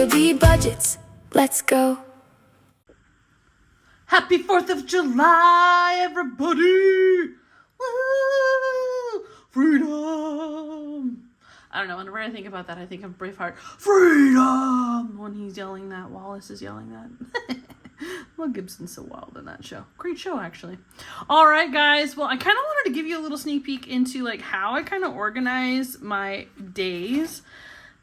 B budgets. Let's go. Happy 4th of July, everybody! Woo! Freedom! I don't know, whenever I think about that, I think of Braveheart. Freedom! When he's yelling that, Wallace is yelling that. Mel Gibson's so wild in that show. Great show, actually. All right, guys. Well, I kind of wanted to give you a little sneak peek into like how I kind of organize my days.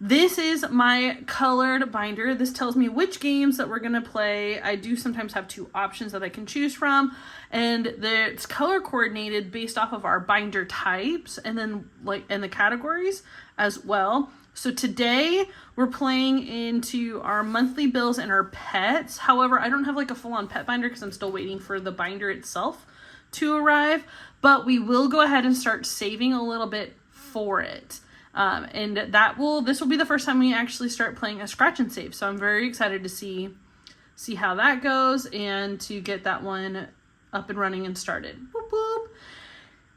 This is my colored binder. This tells me which games that we're going to play. I do sometimes have 2 options that I can choose from, and it's color coordinated based off of our binder types and then and the categories as well. So today we're playing into our monthly bills and our pets. However, I don't have like a full-on pet binder because I'm still waiting for the binder itself to arrive, but we will go ahead and start saving a little bit for it. And this will be the first time we actually start playing a scratch and save. So I'm very excited to see how that goes and to get that one up and running and started. Boop, boop.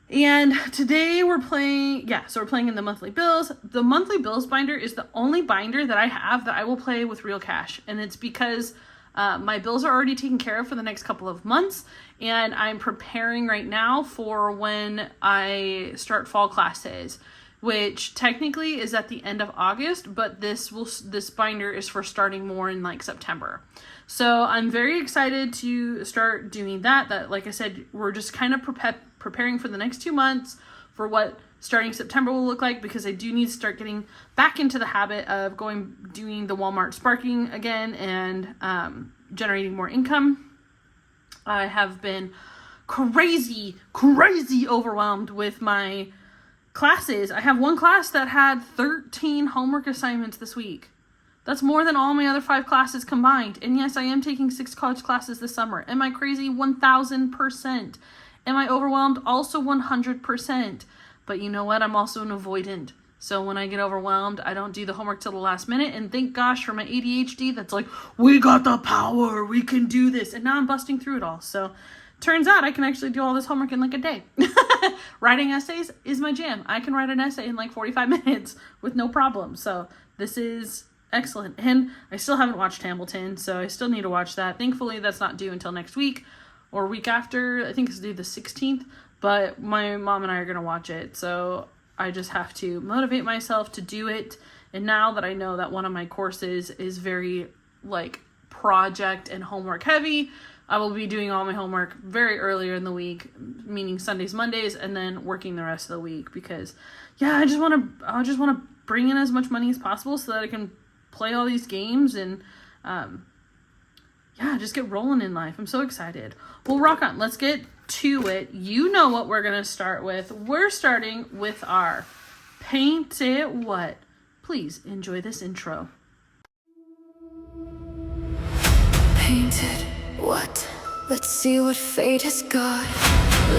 And today we're playing, so we're playing in the monthly bills. The monthly bills binder is the only binder that I have that I will play with real cash. And it's because my bills are already taken care of for the next couple of months. And I'm preparing right now for when I start fall classes, which technically is at the end of August, but this binder is for starting more in like September. So I'm very excited to start doing that. That, like I said, we're just kind of preparing for the next 2 months for what starting September will look like, because I do need to start getting back into the habit of doing the Walmart sparking again and generating more income. I have been crazy overwhelmed with my classes. I have one class that had 13 homework assignments this week. That's more than all my other 5 classes combined. And yes, I am taking 6 college classes this summer. Am I crazy? 1000%. Am I overwhelmed? Also 100%. But you know what? I'm also an avoidant. So when I get overwhelmed, I don't do the homework till the last minute. And thank gosh for my ADHD that's like, we got the power, we can do this. And now I'm busting through it all. So turns out I can actually do all this homework in like a day. Writing essays is my jam. I can write an essay in like 45 minutes with no problem. So this is excellent. And I still haven't watched Hamilton, so I still need to watch that. Thankfully, that's not due until next week or week after. I think it's due the 16th, but my mom and I are going to watch it. So I just have to motivate myself to do it. And now that I know that one of my courses is very like project and homework heavy, I will be doing all my homework very earlier in the week, meaning Sundays, Mondays, and then working the rest of the week because, I just want to bring in as much money as possible so that I can play all these games and, just get rolling in life. I'm so excited. Well, rock on. Let's get to it. You know what we're going to start with. We're starting with our Paint It What. Please enjoy this intro. Painted what? Let's see what fate has got.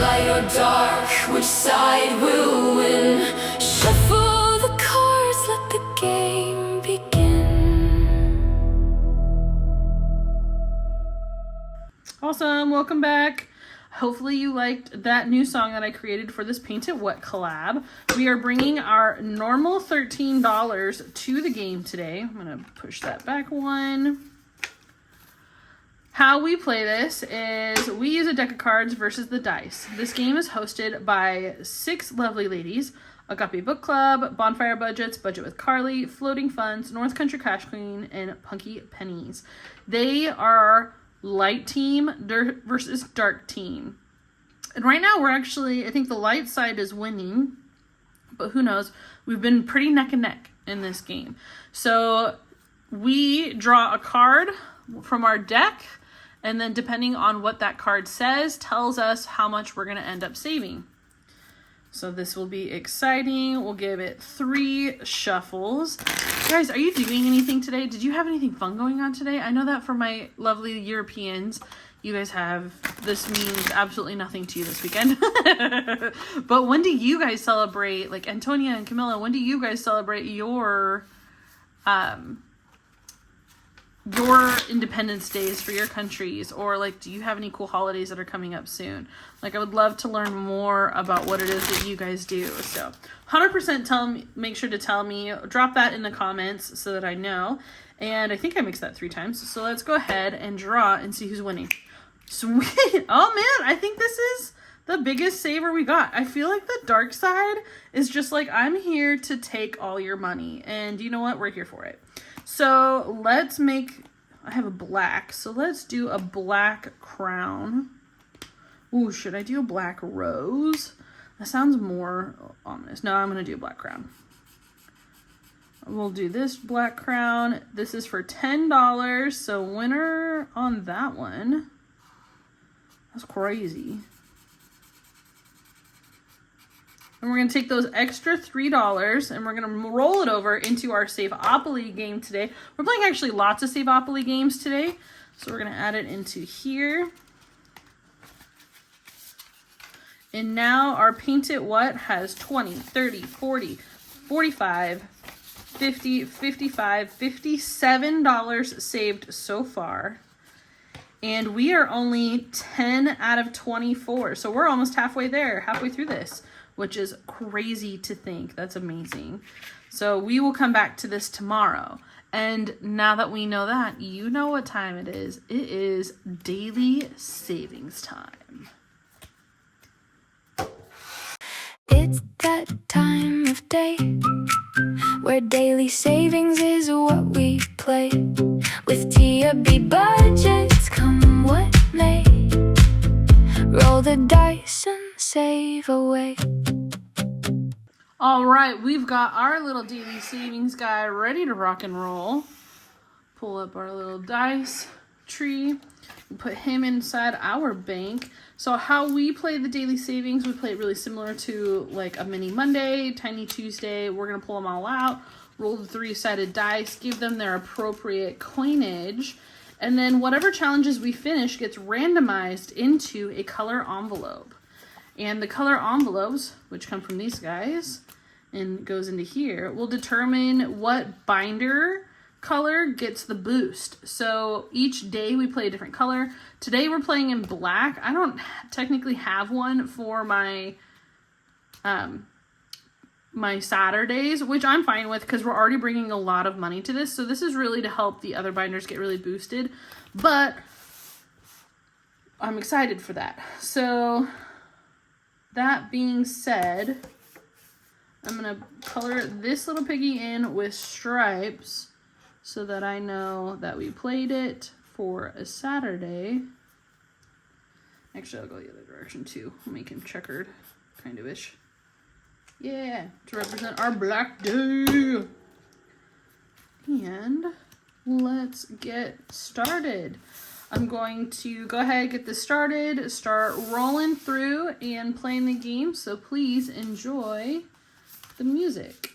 Light or dark, which side will win? Shuffle the cards, let the game begin. Awesome, welcome back. Hopefully you liked that new song that I created for this Paint It What collab. We are bringing our normal $13 to the game today. I'm going to push that back one. How we play this is we use a deck of cards versus the dice. This game is hosted by 6 lovely ladies: Agape Book Club, Bonfire Budgets, Budget with Carly, Floating Funds, North Country Cash Queen, and Punky Pennies. They are light team versus dark team. And right now we're actually, I think the light side is winning, but who knows? We've been pretty neck and neck in this game. So we draw a card from our deck, and then depending on what that card says, tells us how much we're going to end up saving. So this will be exciting. We'll give it 3 shuffles. Guys, are you doing anything today? Did you have anything fun going on today? I know that for my lovely Europeans, you guys this means absolutely nothing to you this weekend. But when do you guys celebrate, like Antonia and Camilla, when do you guys celebrate your Independence Days for your countries? Or like, do you have any cool holidays that are coming up soon? Like, I would love to learn more about what it is that you guys do. So 100% make sure to tell me, drop that in the comments so that I know. And I think I mixed that 3 times. So let's go ahead and draw and see who's winning. Sweet. Oh man, I think this is the biggest saver we got. I feel like the dark side is just like, I'm here to take all your money. And you know what? We're here for it. So let's make, I have a black. So let's do a black crown. Ooh, should I do a black rose? That sounds more ominous. No, I'm going to do a black crown. We'll do this black crown. This is for $10. So winner on that one. That's crazy. And we're going to take those extra $3 and we're going to roll it over into our Save-Opoly game today. We're playing actually lots of Save-Opoly games today. So we're going to add it into here. And now our Paint It What has 20, 30, 40, 45, 50, 55, $57 saved so far. And we are only 10 out of 24. So we're almost halfway there, halfway through this, which is crazy to think. That's amazing. So we will come back to this tomorrow. And now that we know that, you know what time it is. It is daily savings time. It's that time of day where daily savings is what we play. With TB budgets, come what may. Roll the dice and save away. All right, we've got our little daily savings guy ready to rock and roll. Pull up our little dice tree and put him inside our bank. So how we play the daily savings, we play it really similar to like a mini Monday, tiny Tuesday. We're going to pull them all out, roll the 3-sided dice, give them their appropriate coinage, and then whatever challenges we finish gets randomized into a color envelope. And the color envelopes, which come from these guys and goes into here, will determine what binder color gets the boost. So each day we play a different color. Today we're playing in black. I don't technically have one for my my Saturdays, which I'm fine with because we're already bringing a lot of money to this. So this is really to help the other binders get really boosted. But I'm excited for that. So that being said, I'm going to color this little piggy in with stripes so that I know that we played it for a Saturday. Actually, I'll go the other direction too. I'll make him checkered, kind of ish. Yeah, to represent our black day. And let's get started. I'm going to go ahead and get this started, start rolling through and playing the game. So please enjoy the music.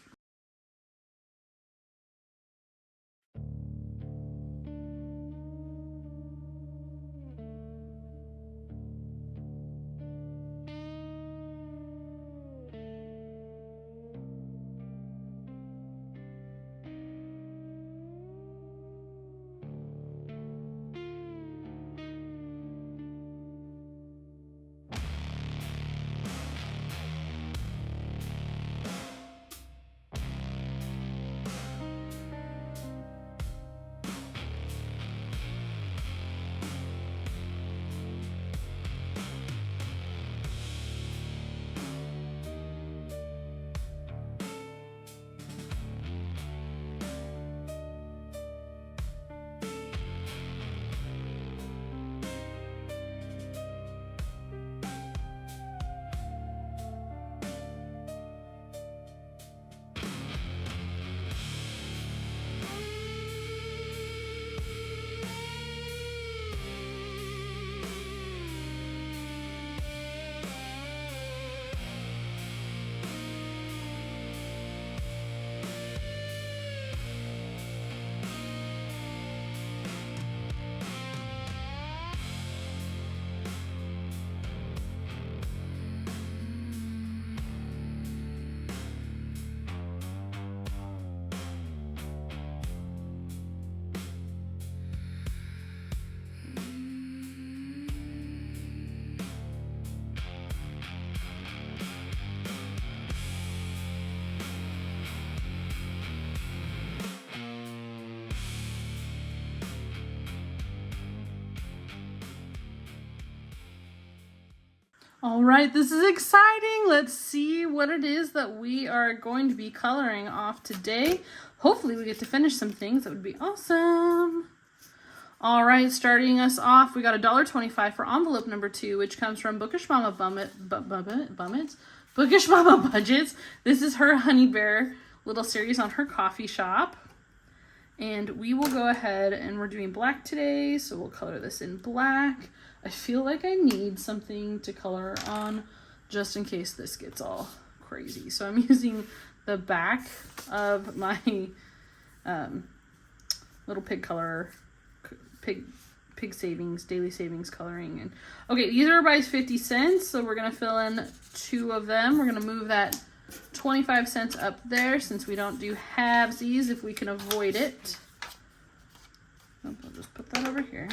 All right, this is exciting. Let's see what it is that we are going to be coloring off today. Hopefully we get to finish some things. That would be awesome. All right, starting us off, we got $1.25 for envelope number 2, which comes from Bookish Mama Bookish Mama Budgets. This is her Honey Bear little series on her coffee shop. And we will go ahead and we're doing black today, so we'll color this in black. I feel like I need something to color on just in case this gets all crazy. So I'm using the back of my little pig savings, daily savings coloring. And okay, these are by 50 cents, so we're gonna fill in 2 of them. We're gonna move that 25 cents up there since we don't do halvesies if we can avoid it. I'll just put that over here.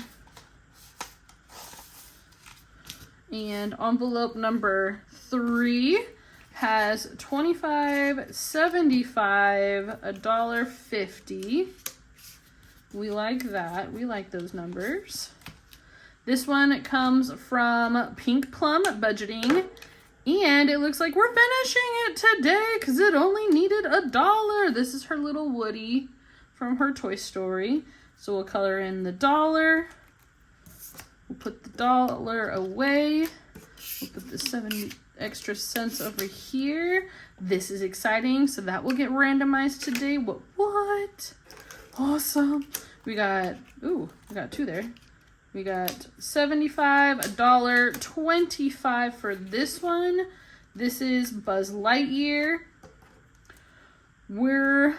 And envelope number 3 has $25, $75, $1.50. We like that. We like those numbers. This one comes from Pink Plum Budgeting. And it looks like we're finishing it today because it only needed $1. This is her little Woody from her Toy Story. So we'll color in the $1. We'll put the $1 away. We'll put the 70 extra cents over here. This is exciting. So that will get randomized today. What? Awesome. We got 2 there. We got $75, $1, $25 for this one. This is Buzz Lightyear. We're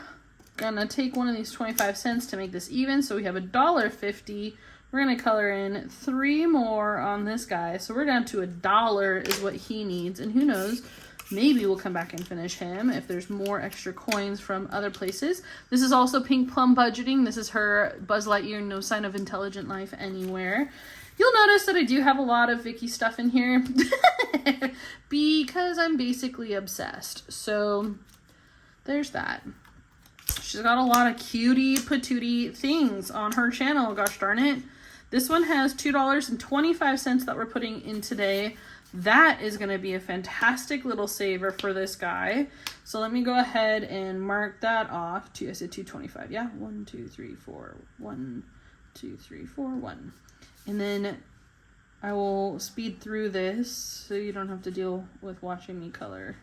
gonna take one of these 25 cents to make this even. So we have $1.50. We're gonna color in 3 more on this guy. So we're down to $1 is what he needs. And who knows, maybe we'll come back and finish him if there's more extra coins from other places. This is also Pink Plum Budgeting. This is her Buzz Lightyear, No Sign of Intelligent Life Anywhere. You'll notice that I do have a lot of Vicky stuff in here because I'm basically obsessed. So there's that. She's got a lot of cutie patootie things on her channel, gosh darn it. This one has $2.25 that we're putting in today. That is going to be a fantastic little saver for this guy. So let me go ahead and mark that off. I said 225. Yeah, 1, 2, 3, 4. 1, 2, 3, 4, 1. And then I will speed through this so you don't have to deal with watching me color.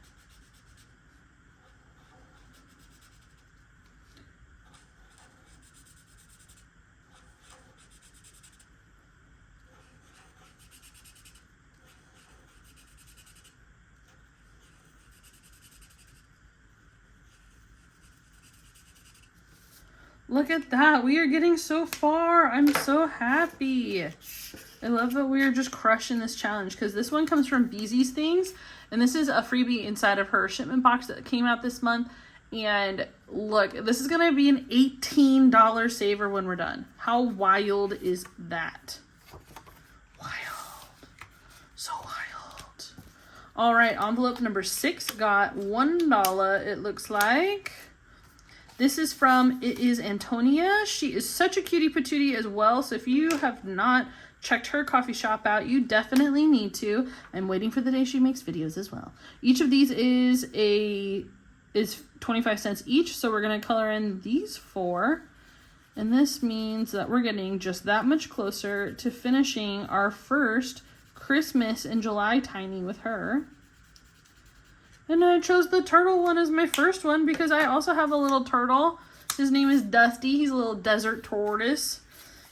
Look at that. We are getting so far. I'm so happy. I love that we are just crushing this challenge because this one comes from Beezy's Things. And this is a freebie inside of her shipment box that came out this month. And look, this is going to be an $18 saver when we're done. How wild is that? Wild. So wild. All right, envelope number 6 got $1, it looks like. This is from It Is Antonia. She is such a cutie patootie as well. So if you have not checked her coffee shop out, you definitely need to. I'm waiting for the day she makes videos as well. Each of these is 25 cents each. So we're going to color in these 4. And this means that we're getting just that much closer to finishing our first Christmas in July tiny with her. And I chose the turtle one as my first one because I also have a little turtle. His name is Dusty. He's a little desert tortoise.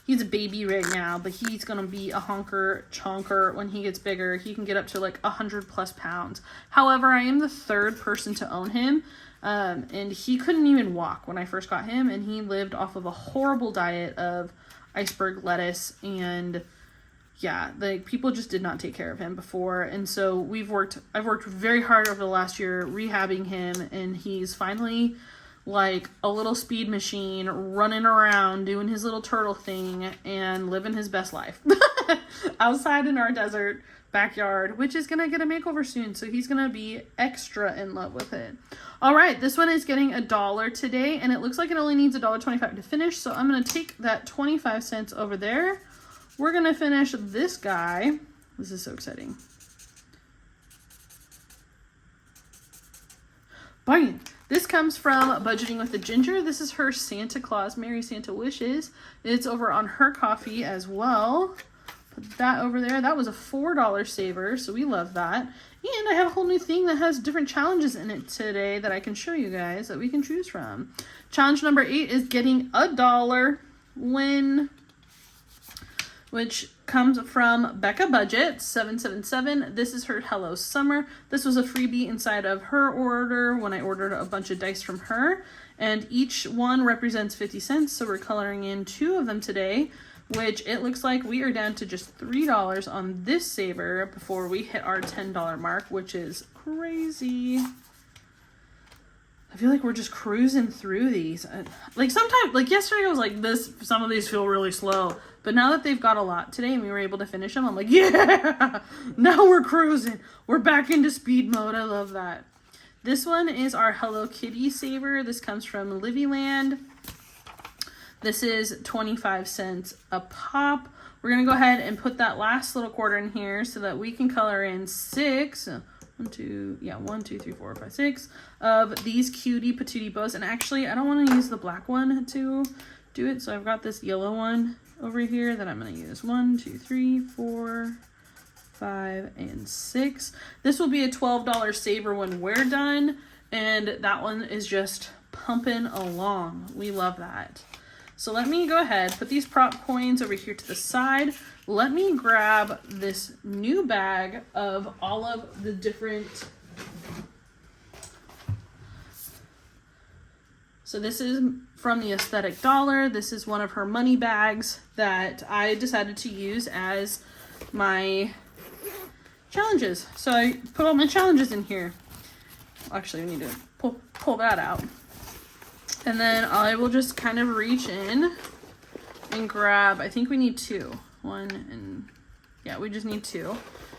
He's a baby right now, but he's going to be a honker chonker when he gets bigger. He can get up to like 100+ pounds. However, I am the 3rd person to own him. And he couldn't even walk when I first got him. And he lived off of a horrible diet of iceberg lettuce and... yeah, like people just did not take care of him before. And so I've worked very hard over the last year rehabbing him, and he's finally like a little speed machine running around doing his little turtle thing and living his best life outside in our desert backyard, which is gonna get a makeover soon. So he's gonna be extra in love with it. All right, this one is getting $1 today, and it looks like it only needs $1.25 to finish. So I'm gonna take that 25 cents over there. We're going to finish this guy. This is so exciting. Bang! This comes from Budgeting with the Ginger. This is her Santa Claus Merry Santa Wishes. It's over on her Kofi as well. Put that over there. That was a $4 saver, so we love that. And I have a whole new thing that has different challenges in it today that I can show you guys that we can choose from. Challenge number 8 is getting $1 win, which comes from Becca Budget 777. This is her Hello Summer. This was a freebie inside of her order when I ordered a bunch of dice from her, and each one represents 50 cents, so we're coloring in 2 of them today, which it looks like we are down to just $3 on this saver before we hit our $10 mark, which is crazy. I feel like we're just cruising through these. Like sometimes, like yesterday I was like, some of these feel really slow. But now that they've got a lot today and we were able to finish them, I'm like, yeah, now we're cruising. We're back into speed mode. I love that. This one is our Hello Kitty saver. This comes from Livyland. This is 25 cents a pop. We're going to go ahead and put that last little quarter in here so that we can color in 6. 1, 2, 3, 4, 5, 6 of these cutie patootie bows. And actually, I don't want to use the black one to do it. So I've got this yellow one over here that I'm going to use. 1, 2, 3, 4, 5, and 6. This will be a $12 saver when we're done. And that one is just pumping along. We love that. So let me go ahead, put these prop coins over here to the side. Let me grab this new bag of all of the different... So this is from the Aesthetic Dollar. This is one of her money bags that I decided to use as my challenges. So I put all my challenges in here. Actually, we need to pull that out. And then I will just kind of reach in and grab, I think we need 2. 1 and, yeah, we just need 2.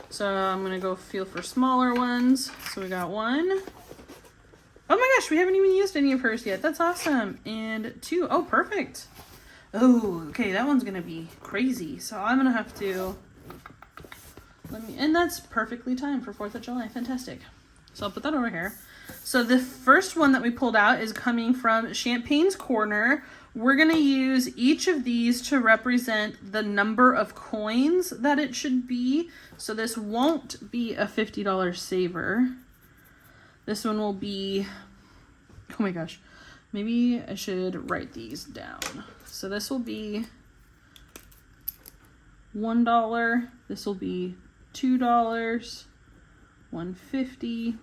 So I'm going to go feel for smaller ones. So we got 1. Oh my gosh, we haven't even used any of hers yet. That's awesome. And 2. Oh, perfect. Oh, okay, that one's going to be crazy. So I'm going to have to, and that's perfectly timed for 4th of July. Fantastic. So I'll put that over here. So the first one that we pulled out is coming from Champagne's Corner. We're going to use each of these to represent the number of coins that it should be. So this won't be a $50 saver. This one will be, oh my gosh, maybe I should write these down. So this will be $1. This will be $2, $1.50.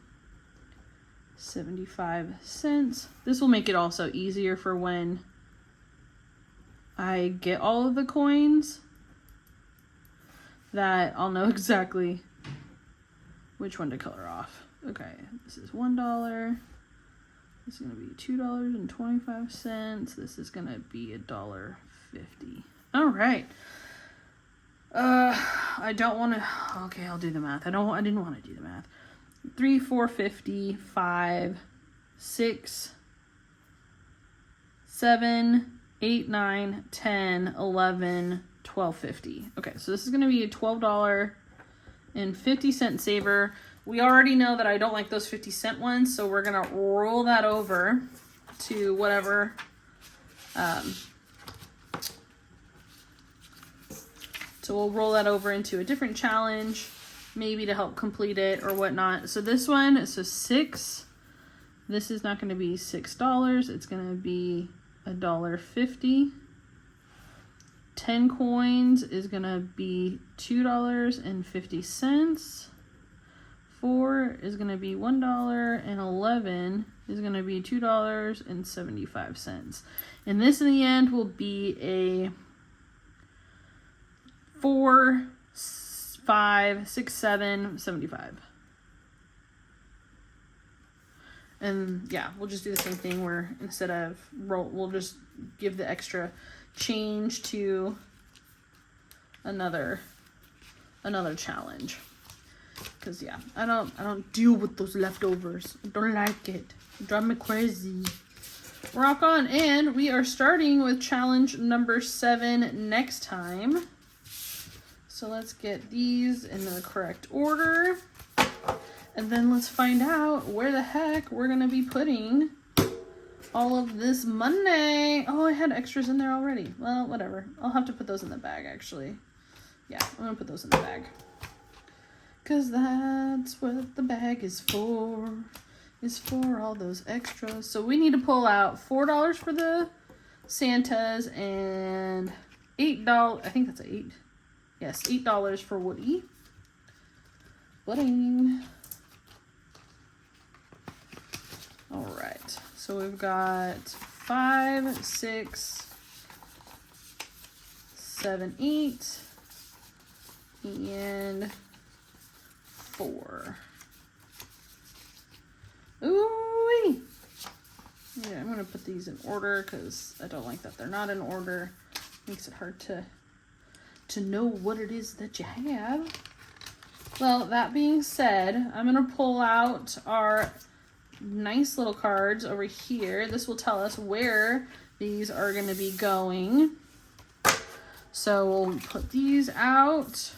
75 cents. This will make it also easier for when I get all of the coins, that I'll know exactly which one to color off. Okay, this is $1. This is going to be $2.25. This is going to be $1.50. All right. I don't want to, okay, I'll do the math. I didn't want to do the math. 3, 4, 50, 5, 6, 7, 8, 9, 10, 11, 12.50. Okay, so this is going to be a $12.50 saver. We already know that I don't like those 50-cent ones, so we're going to roll that over to whatever so we'll roll that over into a different challenge, maybe to help complete it or whatnot. So this one, so 6, this is not going to be $6. It's going to be $1.50. 10 coins is going to be $2.50. 4 is going to be $1, and 11 is going to be $2.75. And this in the end will be a 4, 5, 6, 7, 75. And yeah, we'll just do the same thing where instead of roll, we'll just give the extra change to another challenge. Cause yeah, I don't deal with those leftovers. I don't like it. It drives me crazy. Rock on, and we are starting with challenge number 7 next time. So let's get these in the correct order. And then let's find out where the heck we're gonna be putting all of this money. Oh, I had extras in there already. Well, whatever. I'll have to put those in the bag, actually. Yeah, I'm gonna put those in the bag. Because that's what the bag is for all those extras. So we need to pull out $4 for the Santas and $8, I think that's $8. Yes, $8 for Woody. Pudding. All right, so we've got 5, 6, 7, 8, and 4. Ooh-wee. Yeah, I'm gonna put these in order because I don't like that they're not in order. Makes it hard to know what it is that you have. Well, that being said, I'm gonna pull out our nice little cards over here. This will tell us where these are gonna be going. So we'll put these out.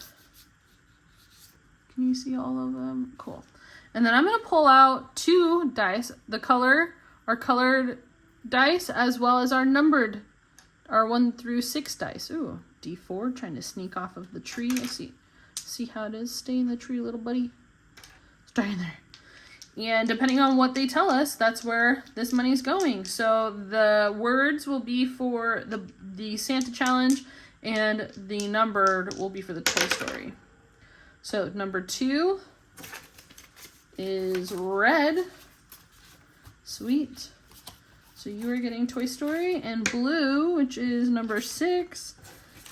Can you see all of them? Cool. And then I'm going to pull out 2 dice, our colored dice, as well as our numbered, our 1 through 6 dice. Ooh, D4, trying to sneak off of the tree. I see how it is. Stay in the tree, little buddy. Stay in there. And depending on what they tell us, that's where this money's going. So the words will be for the Santa challenge, and the numbered will be for the Toy Story. So number 2 is red. Sweet. So you are getting Toy Story, and blue, which is number 6,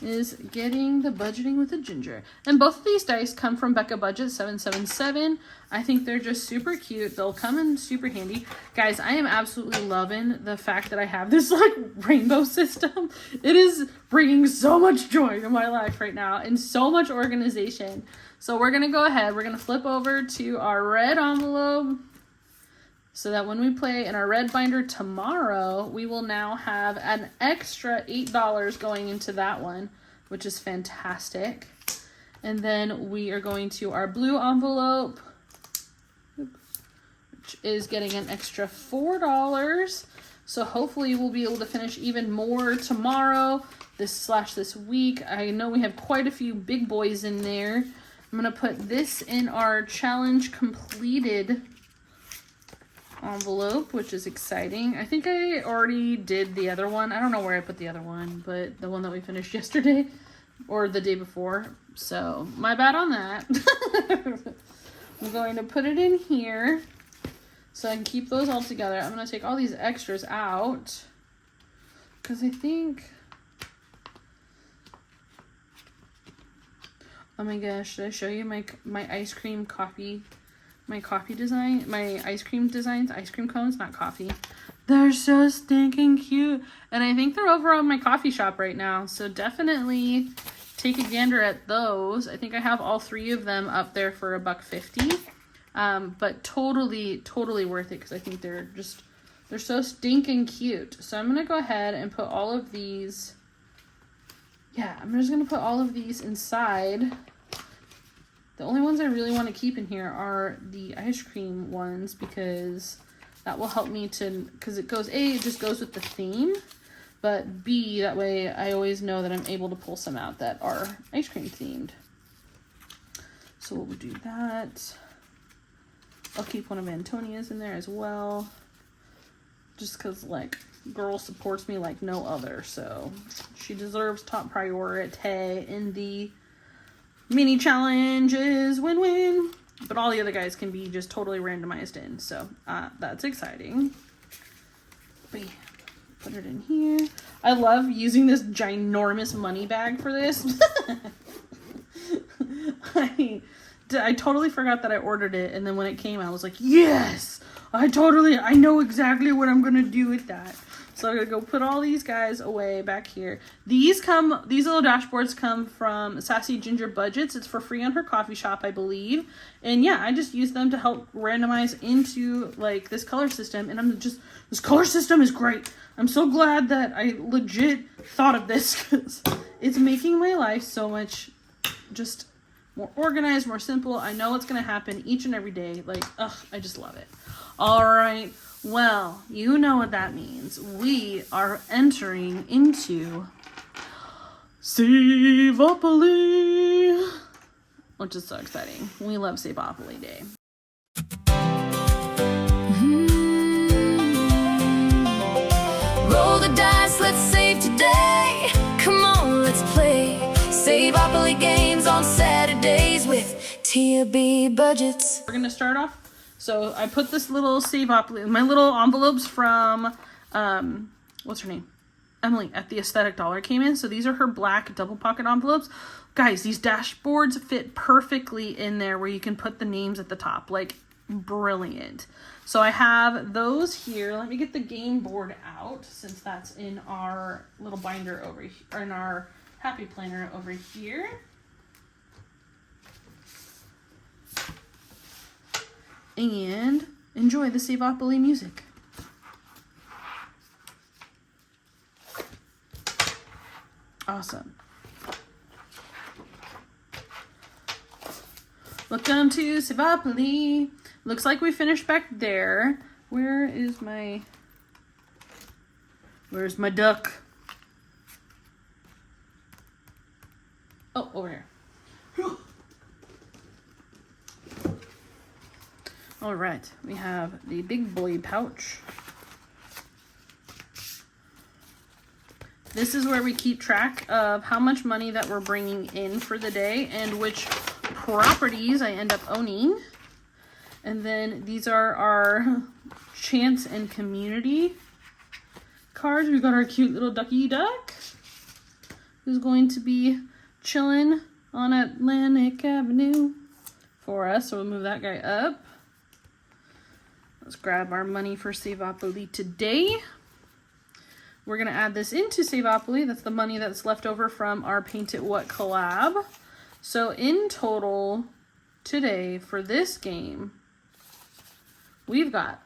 is getting the Budgeting with a Ginger. And both of these dice come from Becca Budget 777. I think they're just super cute. They'll come in super handy. Guys, I am absolutely loving the fact that I have this like rainbow system. It is bringing so much joy to my life right now and so much organization. So we're going to go ahead. We're going to flip over to our red envelope so that when we play in our red binder tomorrow, we will now have an extra $8 going into that one, which is fantastic. And then we are going to our blue envelope, which is getting an extra $4. So hopefully we'll be able to finish even more tomorrow, this week. I know we have quite a few big boys in there. I'm going to put this in our challenge completed envelope, which is exciting. I think I already did the other one. I don't know where I put the other one, but the one that we finished yesterday or the day before. So my bad on that. I'm going to put it in here so I can keep those all together. I'm going to take all these extras out because I think... Oh my gosh, should I show you my ice cream coffee, my coffee design, my ice cream designs, ice cream cones, not coffee. They're so stinking cute. And I think they're over on my coffee shop right now. So definitely take a gander at those. I think I have all 3 of them up there for $1.50. But totally worth it because I think they're so stinking cute. So I'm going to go ahead and put all of these. Yeah, I'm just going to put all of these inside. The only ones I really want to keep in here are the ice cream ones because that will help me because it goes, A, it just goes with the theme, but B, that way I always know that I'm able to pull some out that are ice cream themed. So we'll do that. I'll keep one of Antonia's in there as well, just because, like, girl supports me like no other, so she deserves top priority in the mini challenges. Win-win. But all the other guys can be just totally randomized in, so that's exciting. But yeah, put it in here. I love using this ginormous money bag for this. I totally forgot that I ordered it, and then when it came I was like, yes, I know exactly what I'm gonna do with that. So I'm gonna go put all these guys away back here. These little dashboards come from Sassy Ginger Budgets. It's for free on her coffee shop, I believe. And yeah, I just use them to help randomize into like this color system. And this color system is great. I'm so glad that I legit thought of this because it's making my life so much just more organized, more simple. I know it's going to happen each and every day. Like, ugh, I just love it. All right. Well, you know what that means. We are entering into Save-Opoly, which is so exciting. We love Save-Opoly Day. Roll the dice, let's save today. Come on, let's play Save-Opoly Games on Saturdays with Tia-B budgets. We're gonna start off. So I put this little Save-Opoly, my little envelopes from, what's her name? Emily at the Aesthetic Dollar came in. So these are her black double pocket envelopes. Guys, these dashboards fit perfectly in there where you can put the names at the top. Like, brilliant. So I have those here. Let me get the game board out since that's in our little binder over here, or in our happy planner over here. And enjoy the Save-Opoly music. Awesome. Welcome to Save-Opoly. Looks like we finished back there. Where's my duck? Oh, over here. All right, we have the big boy pouch. This is where we keep track of how much money that we're bringing in for the day and which properties I end up owning. And then these are our chance and community cards. We've got our cute little ducky duck who's going to be chilling on Atlantic Avenue for us. So we'll move that guy up. Let's grab our money for Save-Opoly today. We're going to add this into Save-Opoly. That's the money that's left over from our Paint It What collab. So in total today for this game, we've got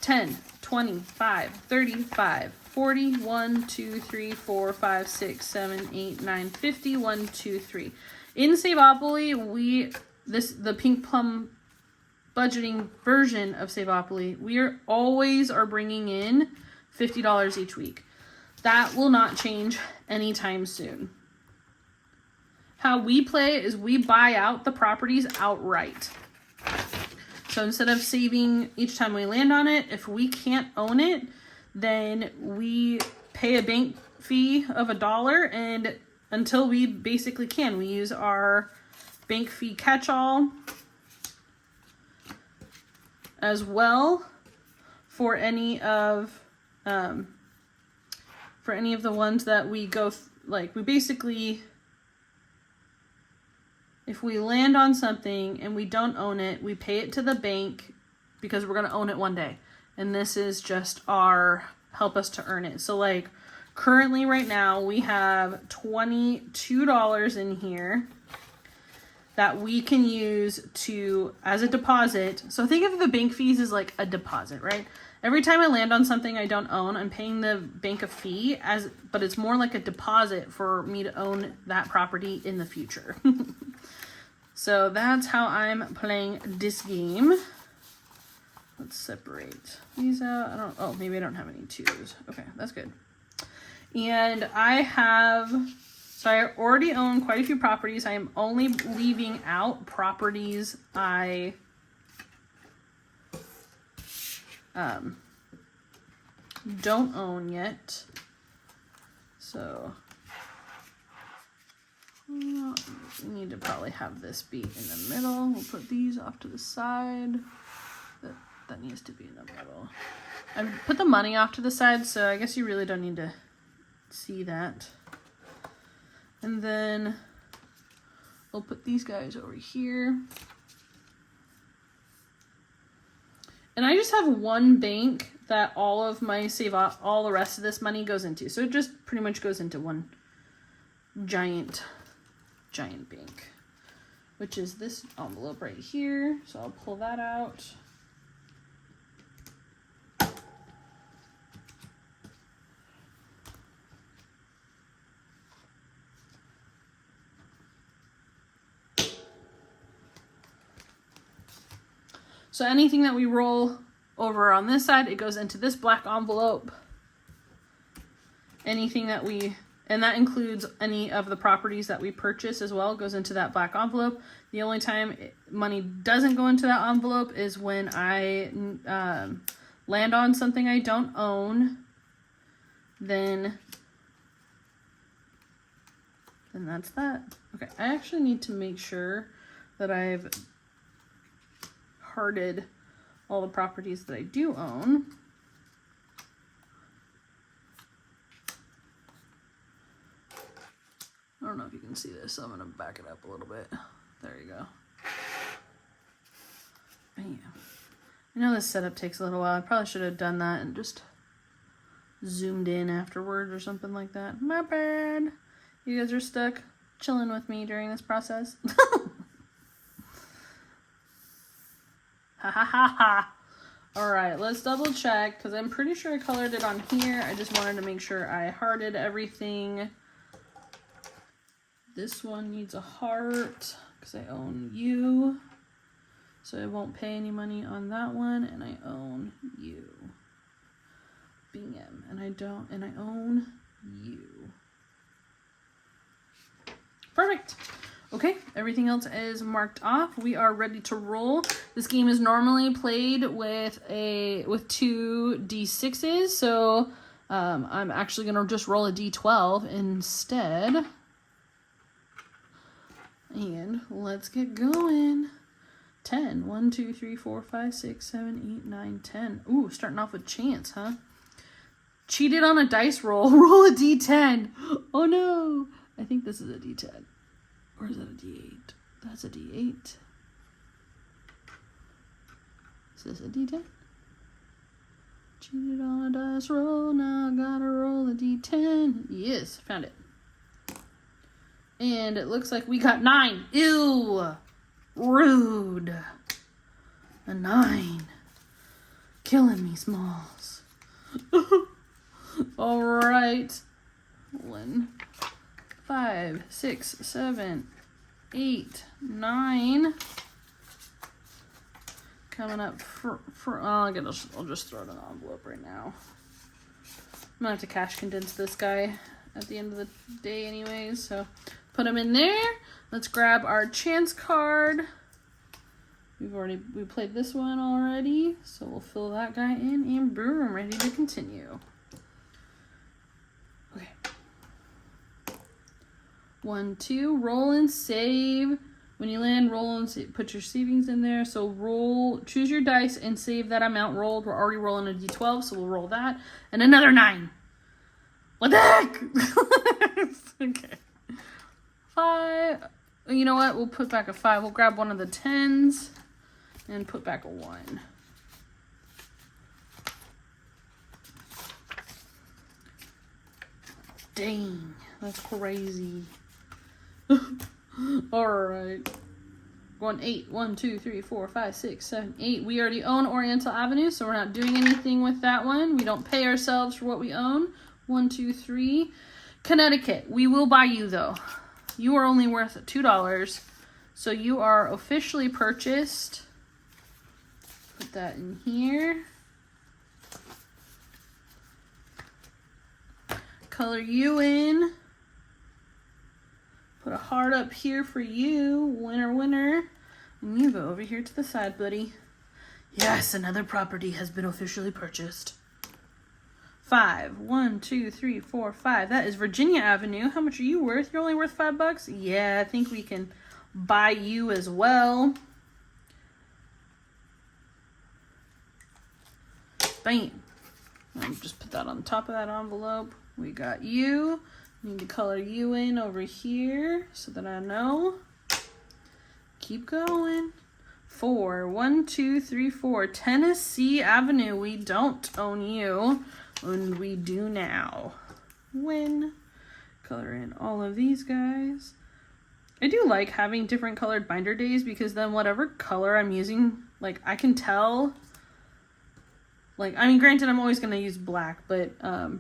10, 25, 35, 40, 1, 2, 3, 4, 5, 6, 7, 8, 9, 50, 1, 2, 3. In Save-Opoly, the Pink Plum budgeting version of Save-Opoly, we are always bringing in $50 each week. That will not change anytime soon. How we play is we buy out the properties outright. So instead of saving each time we land on it, if we can't own it, then we pay a bank fee of $1, and until we basically can, we use our bank fee catch-all as well for any of the ones that we go we basically, if we land on something and we don't own it, we pay it to the bank because we're going to own it one day. And this is just our help us to earn it. So like currently right now we have $22 in here that we can use as a deposit. So think of the bank fees as like a deposit, right? Every time I land on something I don't own, I'm paying the bank a fee, but it's more like a deposit for me to own that property in the future. So that's how I'm playing this game. Let's separate these out. Maybe I don't have any twos. Okay, that's good. And so I already own quite a few properties. I am only leaving out properties I don't own yet. So we need to probably have this be in the middle. We'll put these off to the side. That needs to be in the middle. I put the money off to the side, so I guess you really don't need to see that. And then we'll put these guys over here. And I just have one bank that all of my all the rest of this money goes into. So it just pretty much goes into one giant bank, which is this envelope right here. So I'll pull that out. So anything that we roll over on this side, it goes into this black envelope. Anything that and that includes any of the properties that we purchase as well, goes into that black envelope. The only time money doesn't go into that envelope is when I land on something I don't own. Then that's that. Okay, I actually need to make sure that I've hearted all the properties that I do own. I don't know if you can see this, so I'm going to back it up a little bit. There you go. Bam. I know this setup takes a little while. I probably should have done that and just zoomed in afterwards or something like that. My bad. You guys are stuck chilling with me during this process. Ha ha ha ha. Alright, let's double check, because I'm pretty sure I colored it on here. I just wanted to make sure I hearted everything. This one needs a heart, because I own you. So I won't pay any money on that one, and I own you. Bam. And I own you. Perfect. Okay, everything else is marked off. We are ready to roll. This game is normally played with 2 d6s, so I'm actually gonna just roll a d12 instead. And let's get going. 10. 1, 2, 3, 4, 5, 6, 7, 8, 9, 10. Ooh, starting off with chance, huh? Cheated on a dice roll. Roll a d10. Oh no. I think this is a d10. Or is that a d8? That's a d8. Is this a d10? Cheated on a dice roll. Now I gotta roll a d10. Yes, found it. And it looks like we got 9. Ew. Rude. A 9. Killing me, Smalls. Alright. 1, 5, 6, 7, 8, 9. Coming up I'll just throw it in an envelope right now. I'm gonna have to cash condense this guy at the end of the day anyways, so put him in there. Let's grab our chance card. We played this one already, so we'll fill that guy in and boom, ready to continue. Okay. 1, 2, roll and save. When you land, roll and save. Put your savings in there. So roll, choose your dice and save that amount rolled. We're already rolling a d12, so we'll roll that. And another 9. What the heck? Okay. 5. You know what? We'll put back a 5. We'll grab one of the 10s and put back a 1. Dang, that's crazy. Alright. Going 8. 1, 2, 3, 4, 5, 6, 7, 8. We already own Oriental Avenue, so we're not doing anything with that one. We don't pay ourselves for what we own. 1, 2, 3. Connecticut. We will buy you, though. You are only worth $2, so you are officially purchased. Put that in here. Color you in. Put a heart up here for you. Winner, winner. And you go over here to the side, buddy. Yes, another property has been officially purchased. 5. 1, 2, 3, 4, 5. That is Virginia Avenue. How much are you worth? You're only worth $5? Yeah, I think we can buy you as well. Bam. I'll just put that on top of that envelope. We got you. Need to color you in over here so that I know. Keep going. 4. 1, 2, 3, 4. Tennessee Avenue. We don't own you. And we do now. Win. Color in all of these guys. I do like having different colored binder days because then whatever color I'm using, like I can tell. Like, I mean, granted, I'm always going to use black, but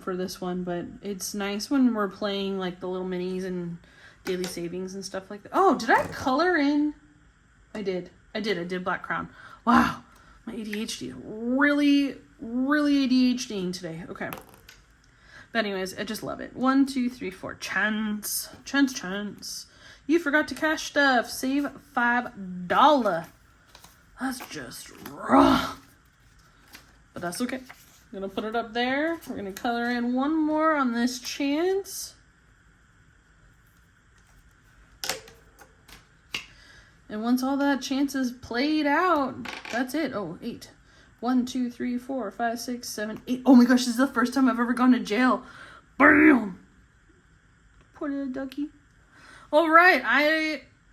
for this one, but it's nice when we're playing, like, the little minis and daily savings and stuff like that. Oh, did I color in? I did. I did Black Crown. Wow. My ADHD is really, really ADHDing today. Okay. But anyways, I just love it. 1, 2, 3, 4. Chance. Chance, chance. You forgot to cash stuff. Save $5. That's just wrong. But that's okay. I'm going to put it up there. We're going to color in one more on this chance. And once all that chance is played out, that's it. Oh, 8. 1, 2, 3, 4, 5, 6, 7, 8. Oh my gosh, this is the first time I've ever gone to jail. Bam! Poor little ducky. All right,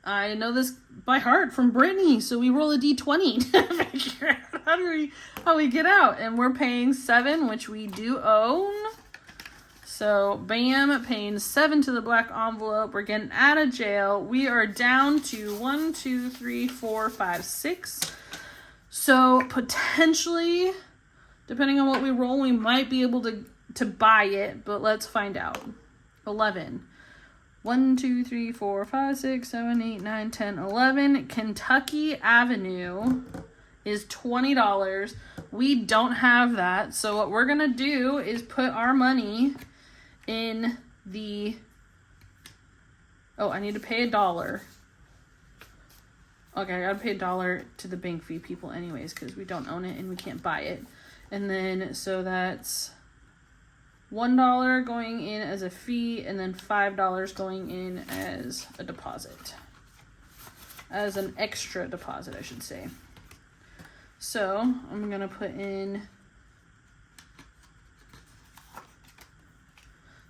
I know this by heart from Brittany, so we roll a d20 to figure out how we get out. And we're paying 7, which we do own. So, bam, paying 7 to the black envelope. We're getting out of jail. We are down to 1, 2, 3, 4, 5, 6. So, potentially, depending on what we roll, we might be able to buy it, but let's find out. 11. 1, 2, 3, 4, 5, 6, 7, 8, 9, 10, 11. Kentucky Avenue is $20. We don't have that. So what we're going to do is put our money in the... Oh, I need to pay $1. Okay, I got to pay $1 to the bank fee people anyways because we don't own it and we can't buy it. And then, so that's $1 going in as a fee and then $5 going in as a deposit. As an extra deposit, I should say. So, I'm going to put in...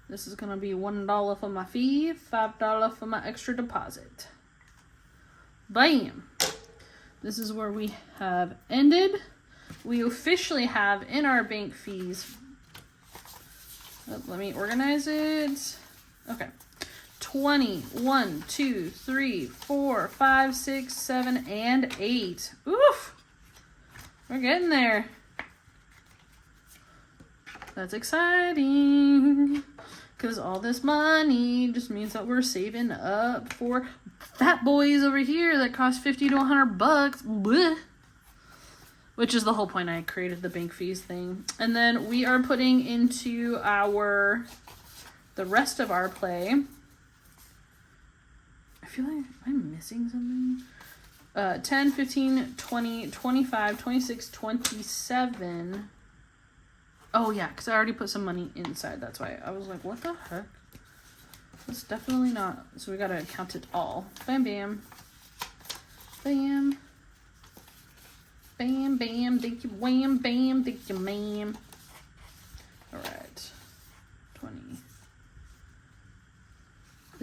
This is going to be $1 for my fee, $5 for my extra deposit. Bam! This is where we have ended. We officially have in our bank fees... Let me organize it. Okay. 20, 1, 2, 3, 4, 5, 6, 7, and 8. Oof! We're getting there. That's exciting. Because all this money just means that we're saving up for fat boys over here that cost $50 to $100. Blech. Which is the whole point I created the bank fees thing. And then we are putting into the rest of our play. I feel like I'm missing something. 10, 15, 20, 25, 26, 27. Oh yeah, because I already put some money inside. That's why I was like, what the heck? That's definitely not. So we got to count it all. Bam, bam. Bam. Bam, bam, thank you, wham, bam, thank you, ma'am. All right, 20.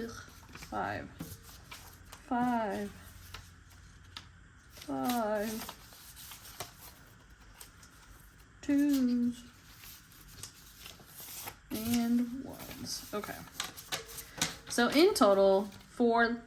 Ugh. 5. 5. 5. 2s. And 1s. Okay. So in total, for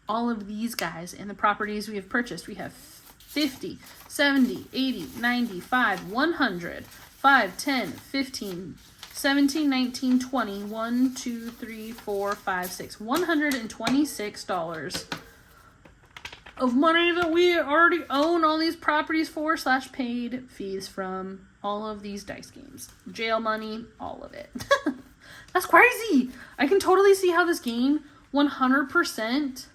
all of these guys and the properties we have purchased, we have 50, 70, 80, 95, 100, 5, 10, 15, 17, 19, 20, 1, 2, 3, 4, 5, 6, $126 of money that we already own all these properties for / paid fees from all of these dice games. Jail money, all of it. That's crazy. I can totally see how this game 100%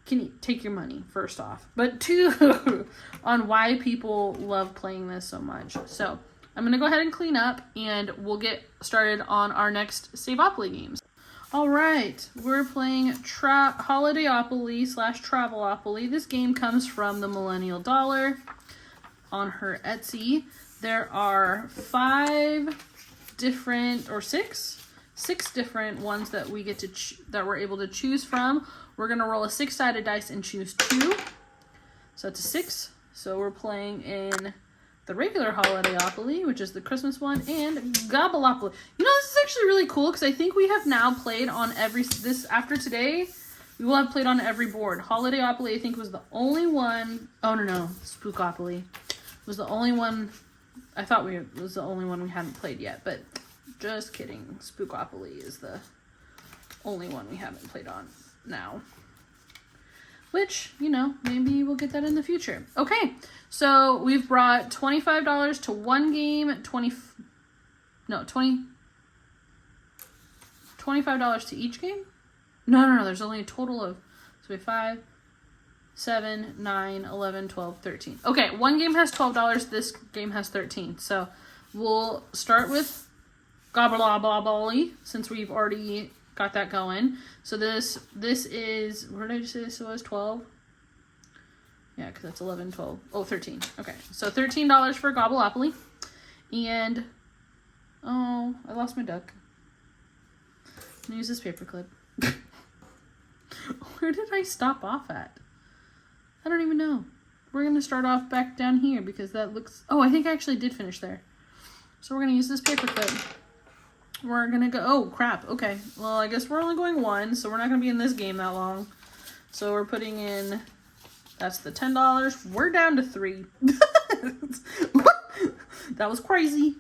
can take your money, first off, but 2, on why people love playing this so much. So I'm going to go ahead and clean up and we'll get started on our next Save-Opoly games. All right, we're playing Holi-opoly / Travel-opoly. This game comes from the Millennial Dollar on her Etsy. There are 6 different ones that we get to that we're able to choose from. We're going to roll a 6-sided dice and choose 2. So that's a 6. So we're playing in the regular Holi-opoly, which is the Christmas one, and Gobble-opoly. You know, this is actually really cool because I think we have now played on after today, we will have played on every board. Holi-opoly, I think, was the only one. Oh, no. Spook-opoly was the only one. I thought was the only one we hadn't played yet, but just kidding. Spook-opoly is the only one we haven't played on now. which, you know, maybe we'll get that in the future. Okay, so we've brought $25 to one game, $25 to each game? No, there's only a total of, so we have 5, 7, 9, 11, 12, 13. Okay, one game has $12, this game has 13. So we'll start with Gobble-opoly, since we've already got that going. So this is, where did I just say this was? 12? Yeah, because that's 11, 12. Oh, 13. Okay, so $13 for Gobble-opoly. And, oh, I lost my duck. I'm gonna use this paper clip. Where did I stop off at? I don't even know. We're gonna start off back down here because that looks, oh, I think I actually did finish there. So we're gonna use this paper clip. We're gonna go, oh crap, okay. Well, I guess we're only going one, so we're not gonna be in this game that long. So we're putting in, that's the $10. We're down to 3. That was crazy.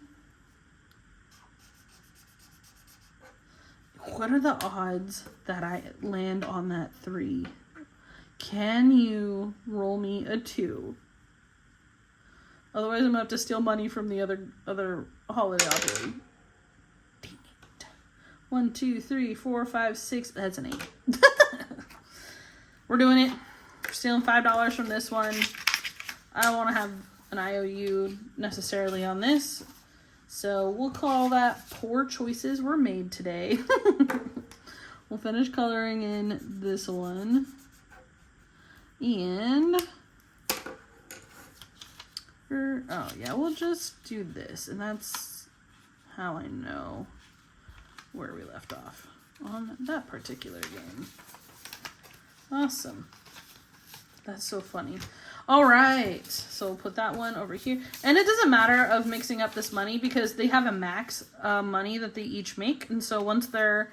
What are the odds that I land on that 3? Can you roll me a 2? Otherwise, I'm gonna have to steal money from the other Holi-opoly. Dang it. 1, 2, 3, 4, 5, 6. That's an 8. We're doing it. We're stealing $5 from this one. I don't want to have an IOU necessarily on this. So we'll call that poor choices were made today. We'll finish coloring in this one. And, oh yeah, we'll just do this. And that's how I know where we left off on that particular game. Awesome. That's so funny. All right, so we'll put that one over here. And it doesn't matter of mixing up this money because they have a max money that they each make. And so once that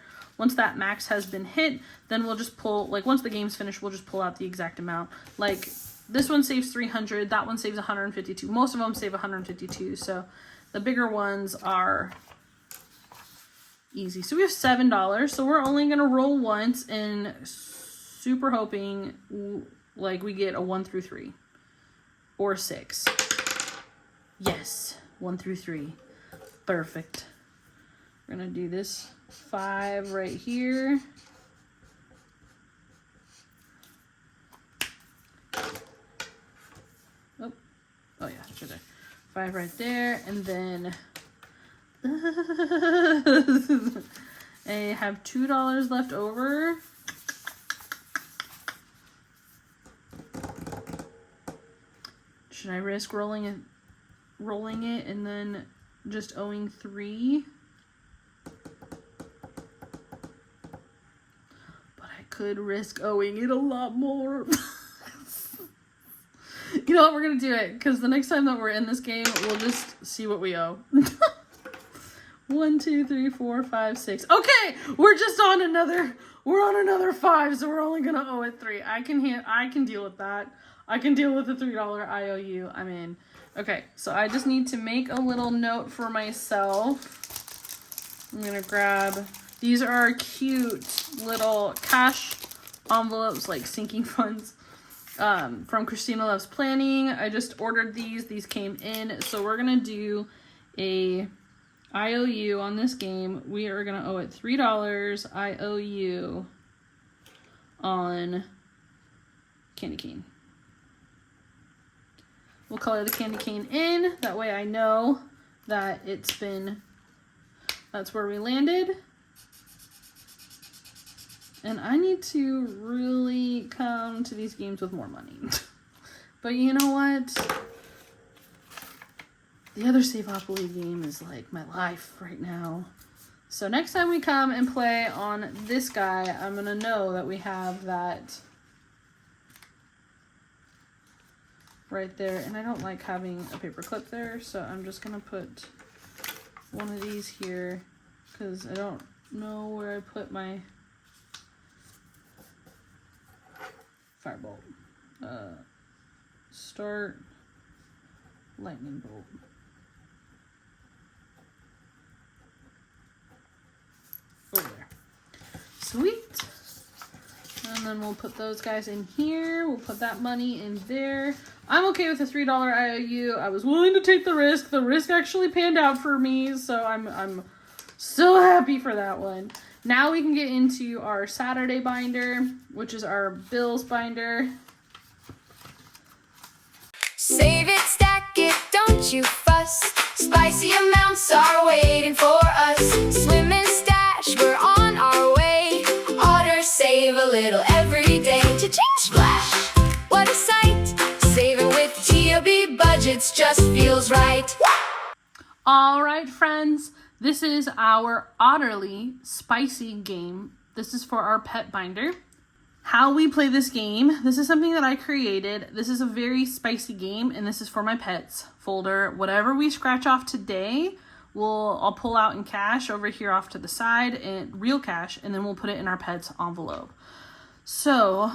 max has been hit, then we'll just pull, like once the game's finished, we'll just pull out the exact amount. Like this one saves 300, that one saves 152. Most of them save 152, so the bigger ones are easy. So we have $7, so we're only gonna roll once and super hoping like we get a 1 through 3 or 6. Yes, 1 through 3. Perfect. We're gonna do this 5 right here. Oh yeah, sure there. 5 right there, and then I have $2 left over. Should I risk rolling it and then just owing 3? But I could risk owing it a lot more. You know what? We're going to do it because the next time that we're in this game, we'll just see what we owe. 1, 2, 3, 4, 5, 6. Okay, we're on another 5, so we're only going to owe it 3. I can deal with that. I can deal with the $3 IOU. I'm in. Okay, so I just need to make a little note for myself. I'm gonna grab, these are cute little cash envelopes, like sinking funds, from Christina Loves Planning. I just ordered these. These came in. So we're gonna do a IOU on this game. We are gonna owe it $3 IOU on candy cane. We'll color the candy cane in. That way I know that that's where we landed. And I need to really come to these games with more money. But you know what? The other Save-Opoly game is like my life right now. So next time we come and play on this guy, I'm gonna know that we have that right there, and I don't like having a paper clip there, so I'm just gonna put one of these here because I don't know where I put my firebolt. Start lightning bolt. Over there. Sweet. And And then we'll put those guys in here. We'll put that money in there. I'm okay with a $3 IOU. I was willing to take the risk. The risk actually panned out for me, so I'm so happy for that one. Now we can get into our Saturday binder, which is our bills binder. Save it, stack it, don't you fuss. Spicy amounts are waiting for us. Swim and stash, we're on our way. Otter, save a little every day. Cha-ching, splash, what a sight. Saving with TOB budgets just feels right. All right, friends, this is our Otterly spicy game. This is for our pet binder. How we play this game, this is something that I created. This is a very spicy game, and this is for my pets folder. Whatever we scratch off today, I'll pull out in cash over here off to the side, and real cash, and then we'll put it in our pet's envelope. So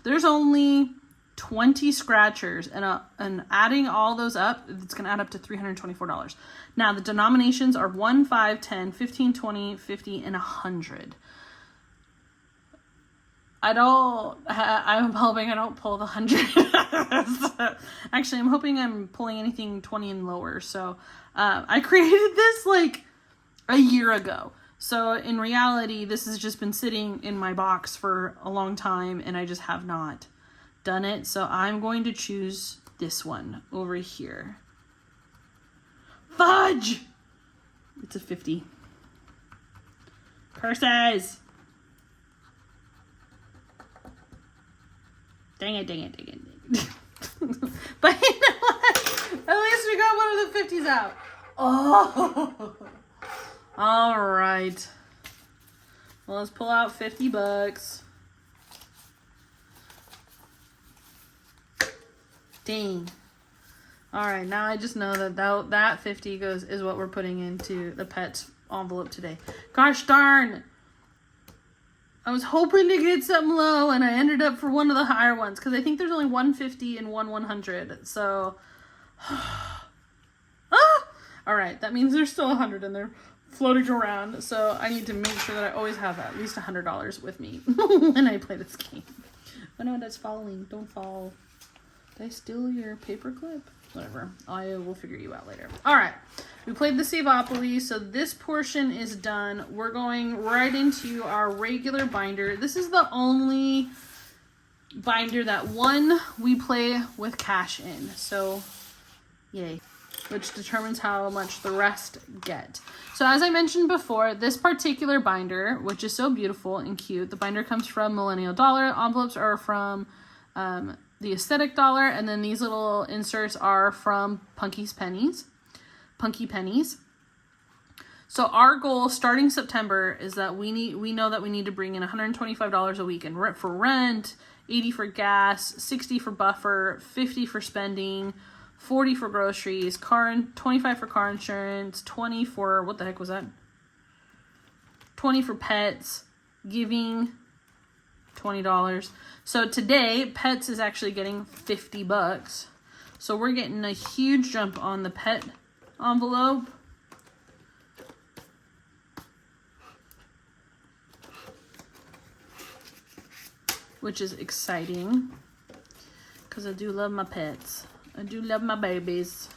there's only 20 scratchers, and adding all those up, it's going to add up to $324. Now, the denominations are 1, 5, 10, 15, 20, 50, and 100. I'm hoping I don't pull the 100. Actually, I'm hoping I'm pulling anything 20 and lower. So I created this like a year ago. So in reality, this has just been sitting in my box for a long time, and I just have not done it. So I'm going to choose this one over here. Fudge! It's a 50. Curses! Dang it. But you know what? At least we got one of the 50s out. Oh! All right. Well, let's pull out $50. Dang. All right, now I just know that 50 is what we're putting into the pet's envelope today. Gosh darn. I was hoping to get something low, and I ended up for one of the higher ones, because I think there's only 150 and 100. So, all right, that means there's still 100 in there floating around. So I need to make sure that I always have at least $100 with me when I play this game. Oh no, that's falling. Don't fall. Did I steal your paperclip? Whatever. I will figure you out later. All right. We played the Save-Opoly, so this portion is done. We're going right into our regular binder. This is the only binder that we play with cash in. So, yay. Which determines how much the rest get. So as I mentioned before, this particular binder, which is so beautiful and cute, the binder comes from Millennial Dollar. Envelopes are from the Aesthetic Dollar, and then these little inserts are from Punky Pennies. So our goal starting September is that we know that we need to bring in $125 a week for rent, $80 for gas, $60 for buffer, $50 for spending, $40 for groceries, $25 for car insurance, $20 for, what the heck was that? $20 for pets, giving $20. So today, pets is actually getting $50. So we're getting a huge jump on the pet envelope. Which is exciting, because I do love my pets. I do love my babies.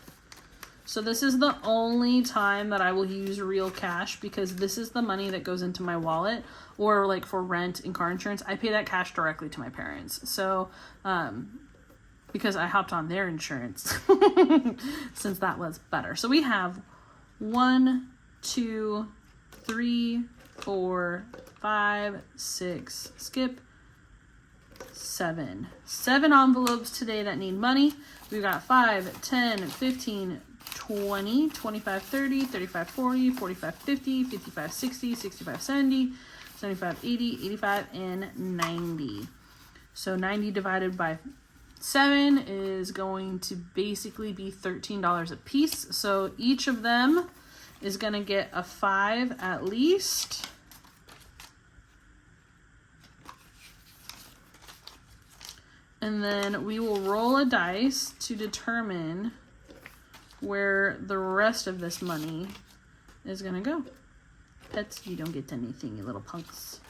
So this is the only time that I will use real cash, because this is the money that goes into my wallet, or like for rent and car insurance. I pay that cash directly to my parents. So, because I hopped on their insurance since that was better. So we have 1, 2, 3, 4, 5, 6, skip, 7 envelopes today that need money. We've got 5, 10, 15, 20, 25, 30, 35, 40, 45, 50, 55, 60, 65, 70, 75, 80, 85, and 90. So 90 divided by 7 is going to basically be $13 a piece. So each of them is going to get a 5 at least. And then we will roll a dice to determine where the rest of this money is going to go. Pets, you don't get anything, you little punks.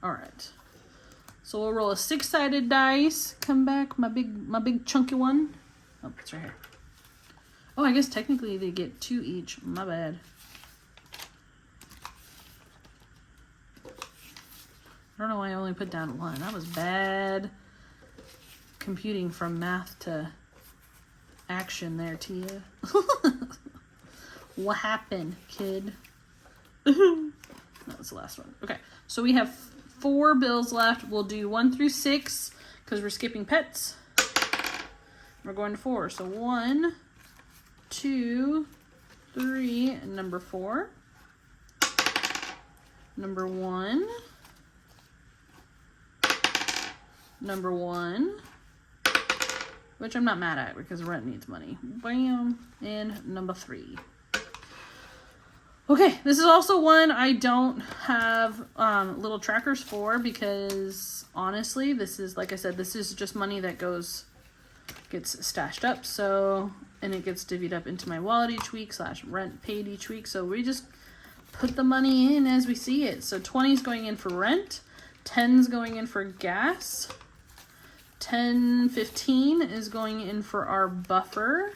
All right. So we'll roll a 6-sided dice. Come back, my big chunky one. Oh, it's right here. Oh, I guess technically they get 2 each. My bad. I don't know why I only put down 1. That was bad computing from math to action there, Tia. What happened, kid? That was the last one. Okay, so we have 4 bills left. We'll do 1 through 6 because we're skipping pets. We're going to 4. So 1, 2, 3, and number 4. Number 1. Number 1. Which I'm not mad at because rent needs money. Bam. And number 3. Okay, this is also one I don't have little trackers for because honestly, this is, like I said, this is just money that gets stashed up. So, and it gets divvied up into my wallet each week / rent paid each week. So we just put the money in as we see it. So 20 is going in for rent, 10 is going in for gas, 10, 15 is going in for our buffer.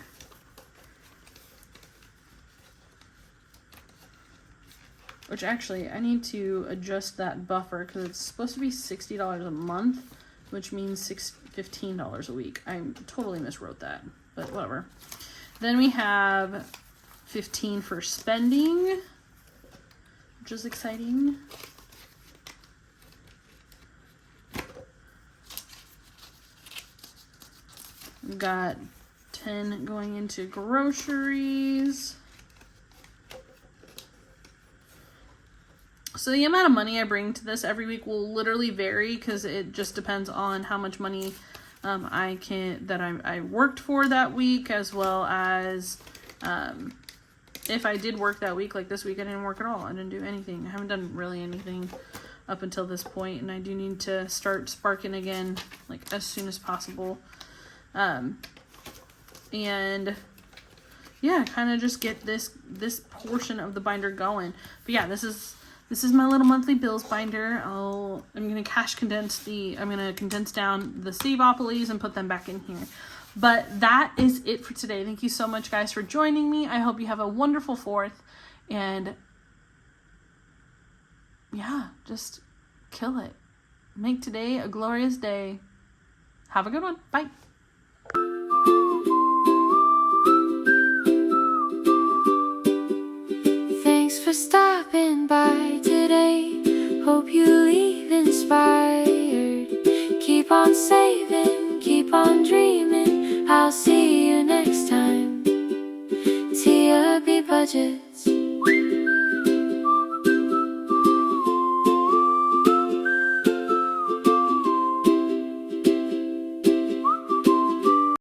Which actually, I need to adjust that buffer because it's supposed to be $60 a month, which means $15 a week. I totally miswrote that, but whatever. Then we have 15 for spending, which is exciting. We've got 10 going into groceries. So the amount of money I bring to this every week will literally vary because it just depends on how much money I worked for that week, as well as if I did work that week. Like this week I didn't work at all. I didn't do anything. I haven't done really anything up until this point, and I do need to start sparking again like as soon as possible. And yeah, kind of just get this portion of the binder going. But yeah, this is my little monthly bills binder. I'm gonna condense down the Save-Opoly's and put them back in here. But that is it for today. Thank you so much, guys, for joining me. I hope you have a wonderful 4th, and yeah, just kill it. Make today a glorious day. Have a good one. Bye. Thanks for stopping by today. Hope you leave inspired. Keep on saving, keep on dreaming. I'll see you next time. Tia B Budget.